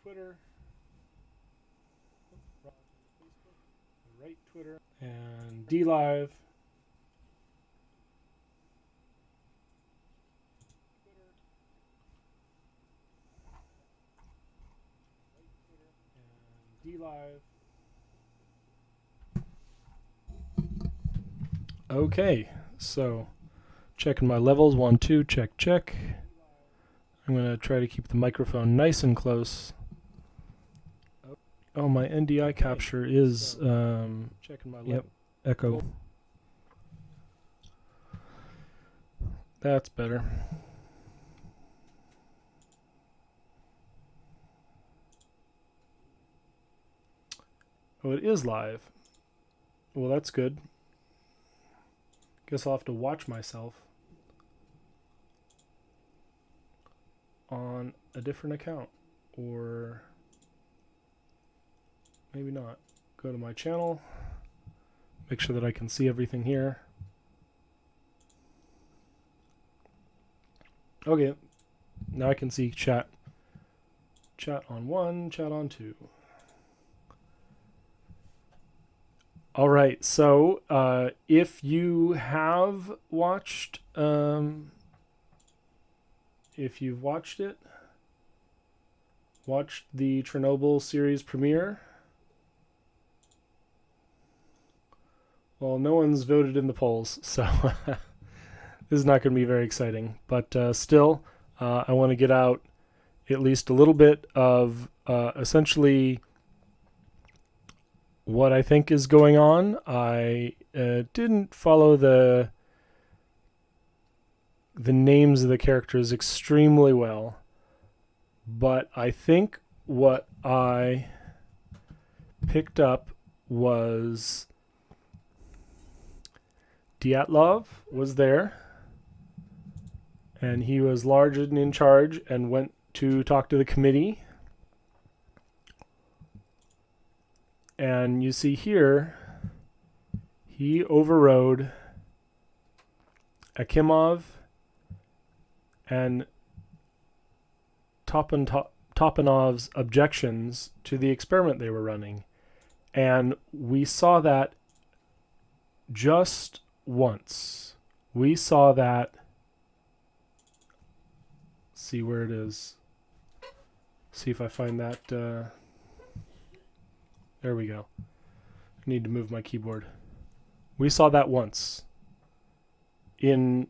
Twitter, right Twitter, and D Live. D Live. Okay, so checking my levels. 1, 2, check, check. I'm going to try to keep the microphone nice and close. Oh, my NDI capture is, yep, echo. That's better. Oh, it is live. Well, that's good. Guess I'll have to watch myself on a different account, or maybe not. Go to my channel, make sure that I can see everything here. Okay, now I can see chat. Chat on 1, chat on 2. All right, so if you have watched, if you've watched it, watched the Chernobyl series premiere, well, no one's voted in the polls, so this is not going to be very exciting. But still, I want to get out at least a little bit of essentially what I think is going on. I didn't follow the names of the characters extremely well, but I think what I picked up was Dyatlov was there, and he was large and in charge and went to talk to the committee. And you see here, he overrode Akimov and Topanov's objections to the experiment they were running. And we saw that just once. We saw that. See where it is. See if I find that. There we go. I need to move my keyboard. We saw that once in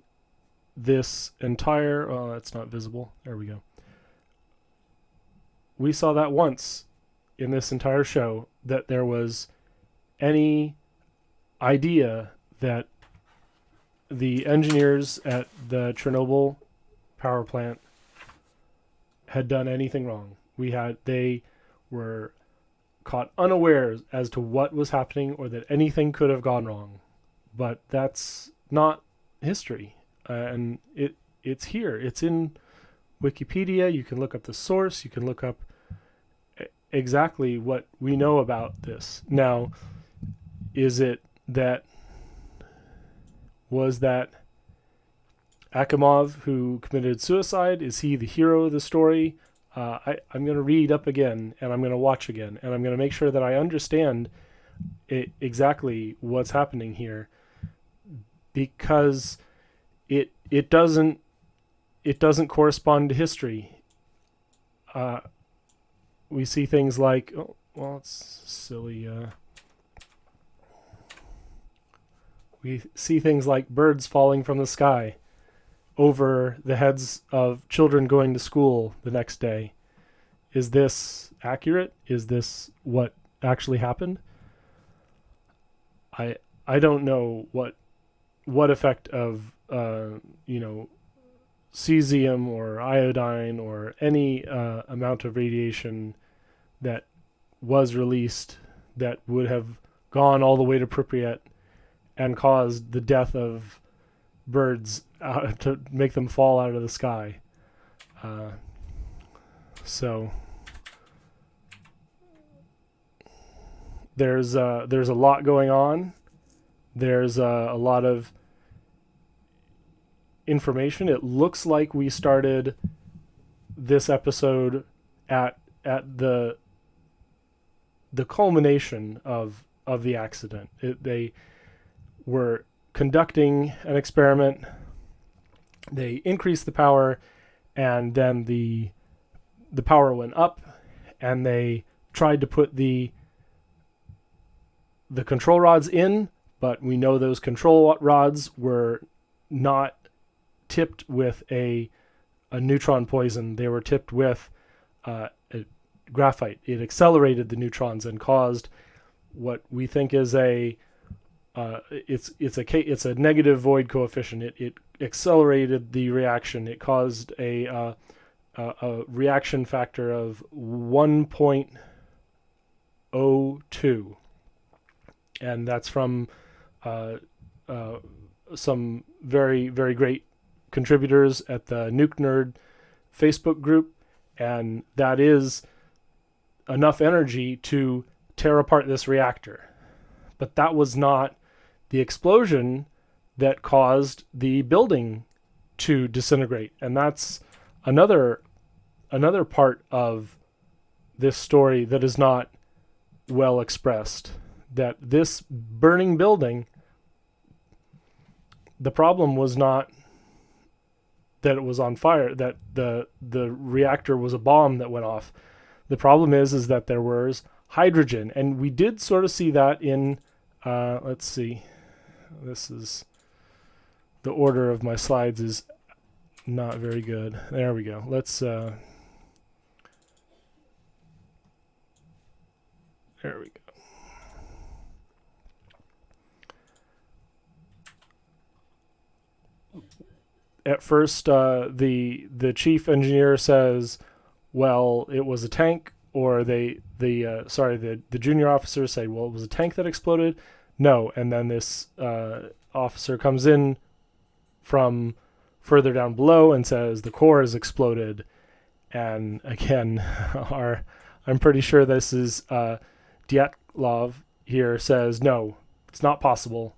this entire... Oh, that's not visible. There we go. We saw that once in this entire show, that there was any idea that the engineers at the Chernobyl power plant had done anything wrong. They were caught unawares as to what was happening or that anything could have gone wrong. But that's not history. And it's here. It's in Wikipedia. You can look up the source. You can look up exactly what we know about this. Now, was that Akimov who committed suicide? Is he the hero of the story? I'm going to read up again, and I'm going to watch again, and I'm going to make sure that I understand exactly what's happening here, because it doesn't correspond to history. We see things like, oh, well, it's silly. We see things like birds falling from the sky over the heads of children going to school the next day. Is this accurate? Is this what actually happened? I don't know what effect of cesium or iodine or any amount of radiation that was released that would have gone all the way to Pripyat and caused the death of birds to make them fall out of the sky. So there's a lot going on. There's a lot of information. It looks like we started this episode at at the culmination of the accident. They were conducting an experiment. They increased the power, and then the power went up, and they tried to put the control rods in, but we know those control rods were not tipped with a neutron poison. They were tipped with graphite. It accelerated the neutrons and caused what we think is it's a negative void coefficient. It accelerated the reaction. It caused a reaction factor of 1.02, and that's from some very, very great contributors at the Nuke Nerd Facebook group, and that is enough energy to tear apart this reactor. But that was not the explosion that caused the building to disintegrate, and that's another part of this story that is not well expressed. That this burning building, the problem was not that it was on fire, that the reactor was a bomb that went off. The problem is that there was hydrogen, and we did sort of see that in let's see, this is the order of my slides is not very good. There we go. Let's there we go. At first, the chief engineer says, "Well, it was a tank," or the junior officers say, "Well, it was a tank that exploded." No, and then this officer comes in from further down below and says the core has exploded. And again, I'm pretty sure this is Dyatlov here says, "No, it's not possible.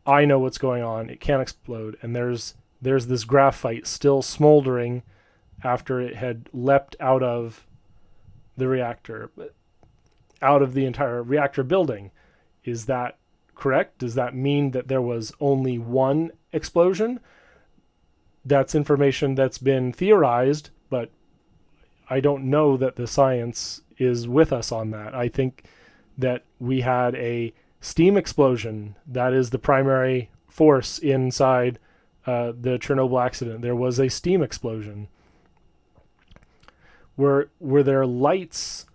I know what's going on. It can't explode." And there's this graphite still smoldering after it had leapt out of the reactor, out of the entire reactor building. Is that correct? Does that mean that there was only one explosion? That's information that's been theorized, but I don't know that the science is with us on that. I think that we had a steam explosion. That is the primary force inside the Chernobyl accident. There was a steam explosion. Were there lights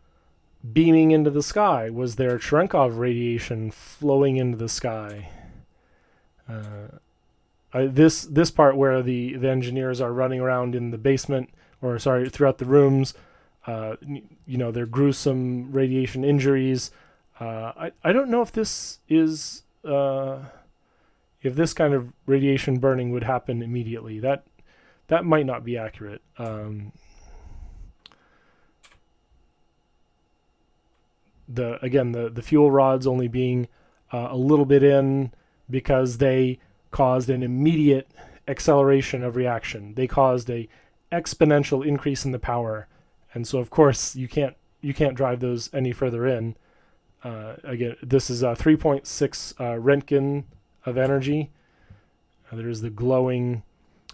beaming into the sky? Was there Cherenkov radiation flowing into the sky? This part where the engineers are running around in the basement, or sorry, throughout the rooms, their gruesome radiation injuries. I don't know if this is if this kind of radiation burning would happen immediately. That might not be accurate. The fuel rods only being a little bit in because they caused an immediate acceleration of reaction. They caused a exponential increase in the power, and so of course you can't drive those any further in. Again, this is a 3.6 Röntgen of energy. There's the glowing.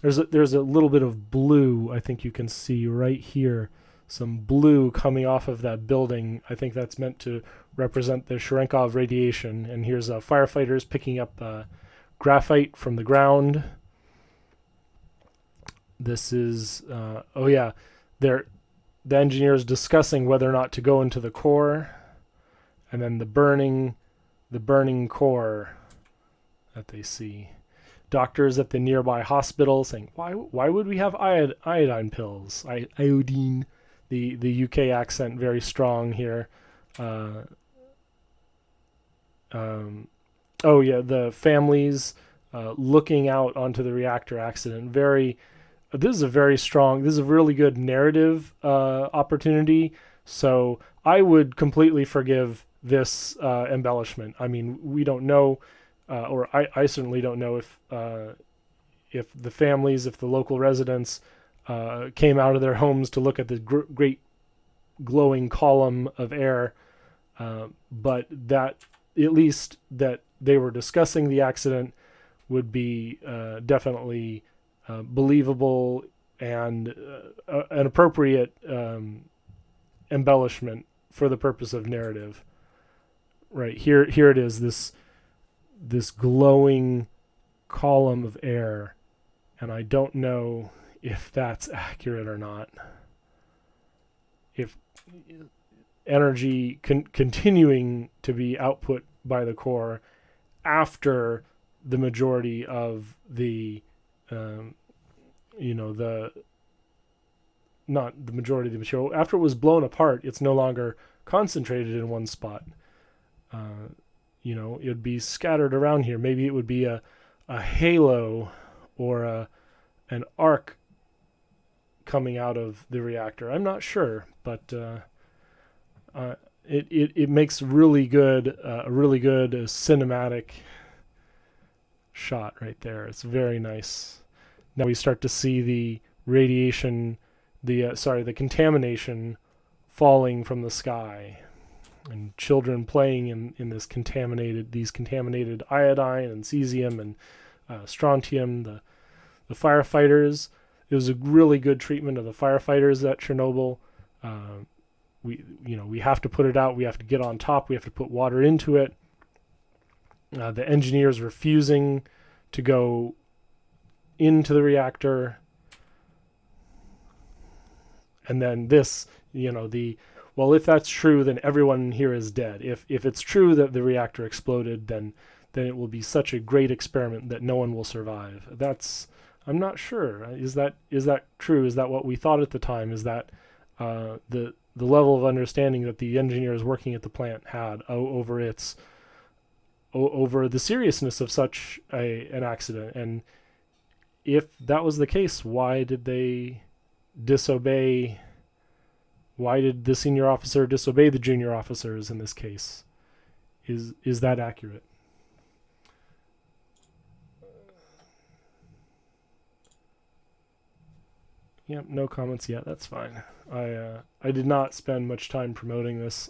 There's a little bit of blue. I think you can see right here. Some blue coming off of that building. I think that's meant to represent the Cherenkov radiation. And here's firefighters picking up graphite from the ground. This is the engineers discussing whether or not to go into the core, and then the burning core that they see. Doctors at the nearby hospital saying, "Why would we have iodine pills? Iodine." The UK accent very strong here. The families looking out onto the reactor accident. This is a really good narrative opportunity. So I would completely forgive this embellishment. I mean, we don't know, or I certainly don't know if the families, if the local residents came out of their homes to look at the great glowing column of air, but that at least that they were discussing the accident would be definitely believable and an appropriate embellishment for the purpose of narrative. Right here it is, this glowing column of air, and I don't know if that's accurate or not. If energy continuing to be output by the core after the majority of the not the majority of the material, after it was blown apart, it's no longer concentrated in one spot. It would be scattered around here. Maybe it would be a halo or an arc coming out of the reactor. I'm not sure, but it makes a really good cinematic shot right there. It's very nice. Now we start to see the radiation, the contamination falling from the sky, and children playing in these contaminated iodine and cesium and strontium. The firefighters, it was a really good treatment of the firefighters at Chernobyl. We have to put it out. We have to get on top. We have to put water into it. The engineers refusing to go into the reactor. And then this, if that's true, then everyone here is dead. If it's true that the reactor exploded, then it will be such a great experiment that no one will survive. I'm not sure. Is that true? Is that what we thought at the time? Is that the level of understanding that the engineers working at the plant had over the seriousness of such an accident? And if that was the case, why did they disobey? Why did the senior officer disobey the junior officers in this case? Is that accurate? Yep, no comments yet. That's fine. I did not spend much time promoting this.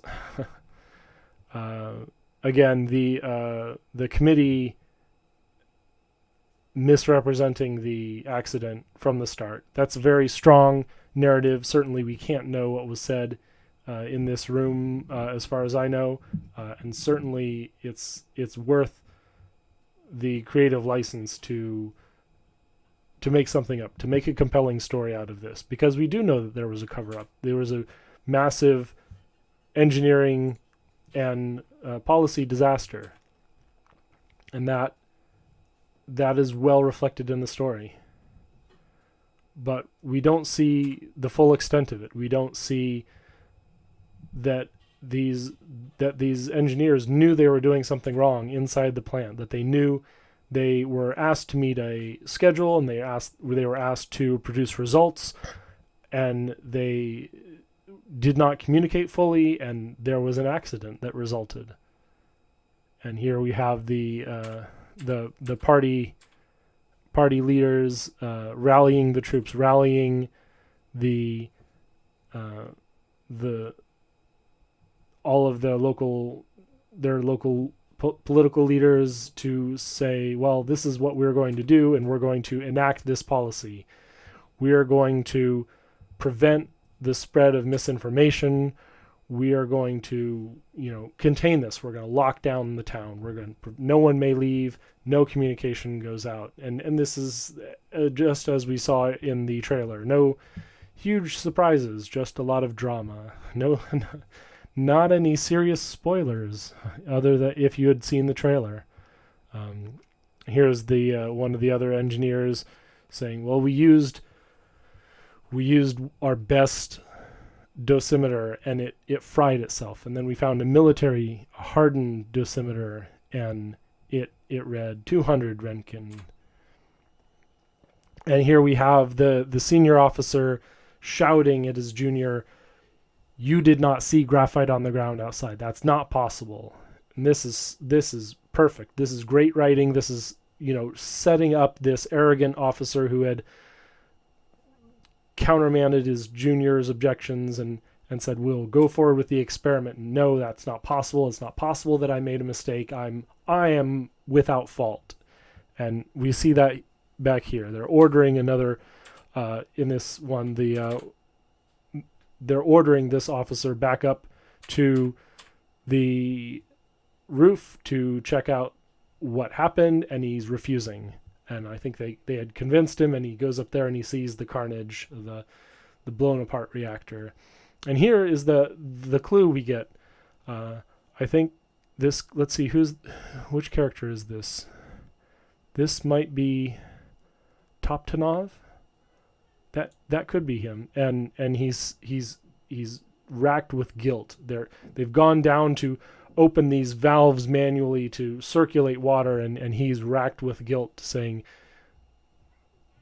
Again, the committee misrepresenting the accident from the start. That's a very strong narrative. Certainly, we can't know what was said in this room, as far as I know, and certainly it's worth the creative license to make something up, to make a compelling story out of this, because we do know that there was a cover-up. There was a massive engineering and policy disaster, and that is well reflected in the story. But we don't see the full extent of it. We don't see that these engineers knew they were doing something wrong inside the plant, that they knew they were asked to meet a schedule, and they were asked to produce results, and they did not communicate fully, and there was an accident that resulted. And here we have the party leaders rallying the troops, rallying all of their local political leaders to say, well, this is what we're going to do, and we're going to enact this policy. We are going to prevent the spread of misinformation. We are going to, contain this. We're going to lock down the town. No one may leave. No communication goes out. And this is just as we saw in the trailer. No huge surprises, just a lot of drama. No, not any serious spoilers, other than if you had seen the trailer. Here's the one of the other engineers saying, well, we used our best dosimeter, and it fried itself, and then we found a military hardened dosimeter, and it read 200 Roentgen. And here we have the senior officer shouting at his junior, you did not see graphite on the ground outside. That's not possible. And this is perfect. This is great writing. This is, setting up this arrogant officer who had countermanded his junior's objections and and said, we'll go forward with the experiment. No, that's not possible. It's not possible that I made a mistake. I am without fault. And we see that back here. They're ordering another, in this one, they're ordering this officer back up to the roof to check out what happened, and he's refusing. And I think they had convinced him, and he goes up there and he sees the carnage, the blown apart reactor. And here is the clue we get. I think this, let's see, which character is this? This might be Toptanov. That could be him. And he's racked with guilt. They've gone down to open these valves manually to circulate water, and he's racked with guilt, saying,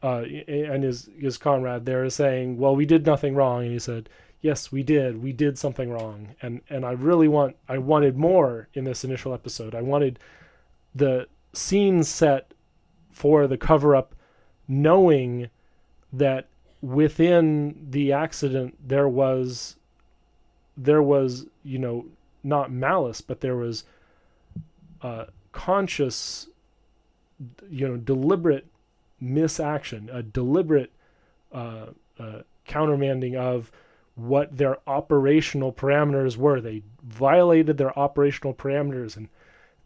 and his comrade there is saying, well, we did nothing wrong. And he said, yes, we did something wrong. And I wanted more in this initial episode. I wanted the scene set for the cover-up, knowing that within the accident there was not malice, but there was conscious, deliberate misaction, a deliberate countermanding of what their operational parameters were. They violated their operational parameters, and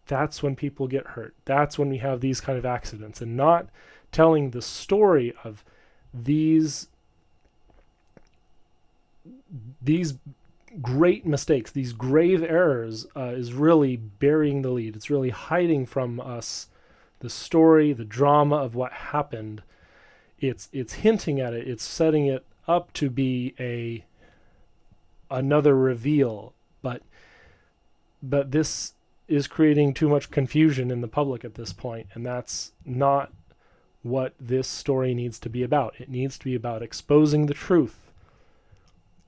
that's when people get hurt. That's when we have these kind of accidents, and not telling the story of these great mistakes, these grave errors, is really burying the lead. It's really hiding from us the story, the drama of what happened. It's hinting at it. It's setting it up to be another reveal, but this is creating too much confusion in the public at this point, and that's not what this story needs to be about. It needs to be about exposing the truth.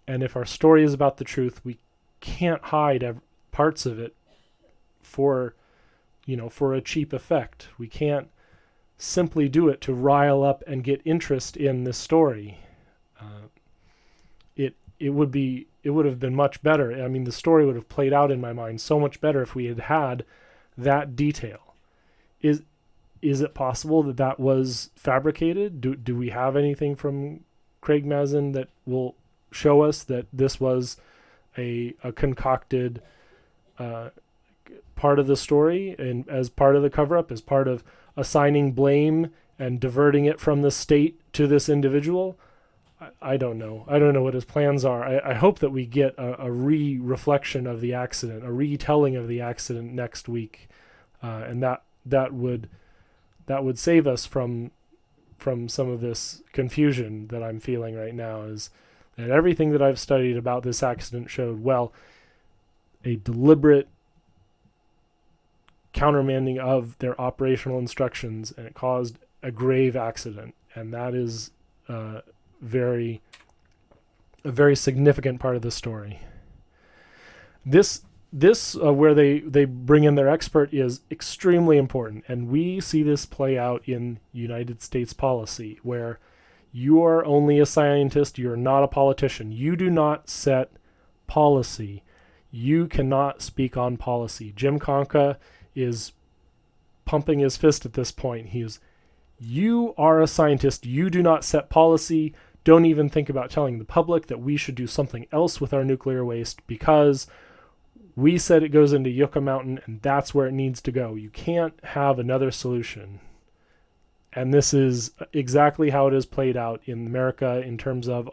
And if our story is about the truth, we can't hide parts of it for a cheap effect. We can't simply do it to rile up and get interest in this story. It would have been much better. I mean, the story would have played out in my mind so much better if we had had that detail. Is it possible that was fabricated? Do we have anything from Craig Mazin that will show us that this was a concocted part of the story, and as part of the cover-up, as part of assigning blame and diverting it from the state to this individual? I don't know. I don't know what his plans are. I hope that we get a reflection of the accident, a retelling of the accident next week, and that would save us from some of this confusion that I'm feeling right now. Is that everything that I've studied about this accident showed, well, a deliberate countermanding of their operational instructions, and it caused a grave accident, and that is a very significant part of the story. This where they bring in their expert is extremely important, and we see this play out in United States policy, where you are only a scientist, you're not a politician. You do not set policy. You cannot speak on policy. Jim Conca is pumping his fist at this point. You are a scientist. You do not set policy. Don't even think about telling the public that we should do something else with our nuclear waste, because we said it goes into Yucca Mountain and that's where it needs to go. You can't have another solution. And this is exactly how it is played out in America in terms of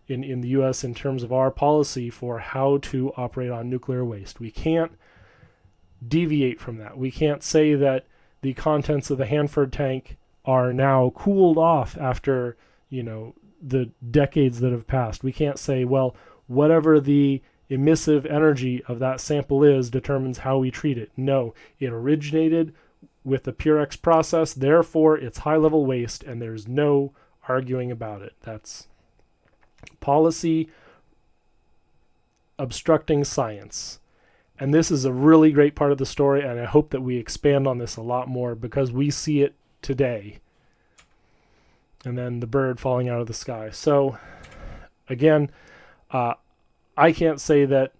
in the U.S. in terms of our policy for how to operate on nuclear waste. We can't deviate from that. We can't say that the contents of the Hanford tank are now cooled off after, the decades that have passed. We can't say, well, whatever the emissive energy of that sample is determines how we treat it. No, it originated with the Purex process, therefore it's high-level waste, and there's no arguing about it. That's policy obstructing science. And this is a really great part of the story, and I hope that we expand on this a lot more, because we see it today. And then the bird falling out of the sky. So, again, I can't say that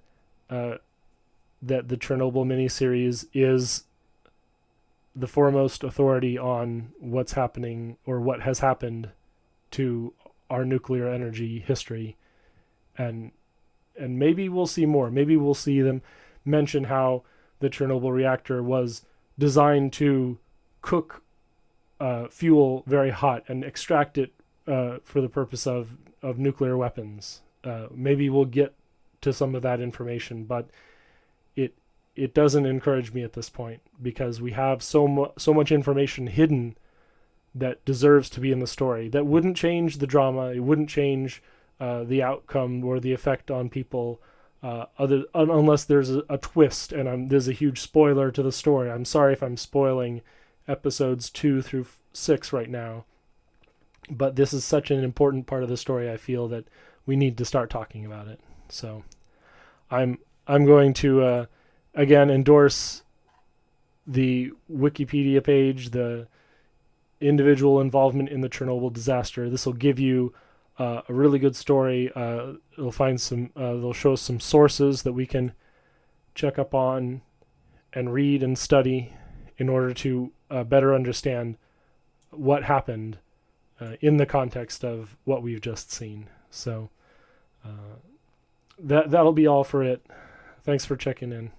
that the Chernobyl miniseries is the foremost authority on what's happening or what has happened to our nuclear energy history, and maybe we'll see more. Maybe we'll see them mention how the Chernobyl reactor was designed to cook fuel very hot and extract it for the purpose of nuclear weapons. Maybe we'll get to some of that information, but it doesn't encourage me at this point, because we have so much information hidden that deserves to be in the story. That wouldn't change the drama. It wouldn't change the outcome or the effect on people, unless there's a twist, and there's a huge spoiler to the story. I'm sorry if I'm spoiling episodes 2 through 6 right now, but this is such an important part of the story. I feel that we need to start talking about it. So I'm going to again endorse the Wikipedia page, the individual involvement in the Chernobyl disaster. This will give you a really good story. It'll find some. They'll show us some sources that we can check up on and read and study in order to better understand what happened in the context of what we've just seen. So that'll be all for it. Thanks for checking in.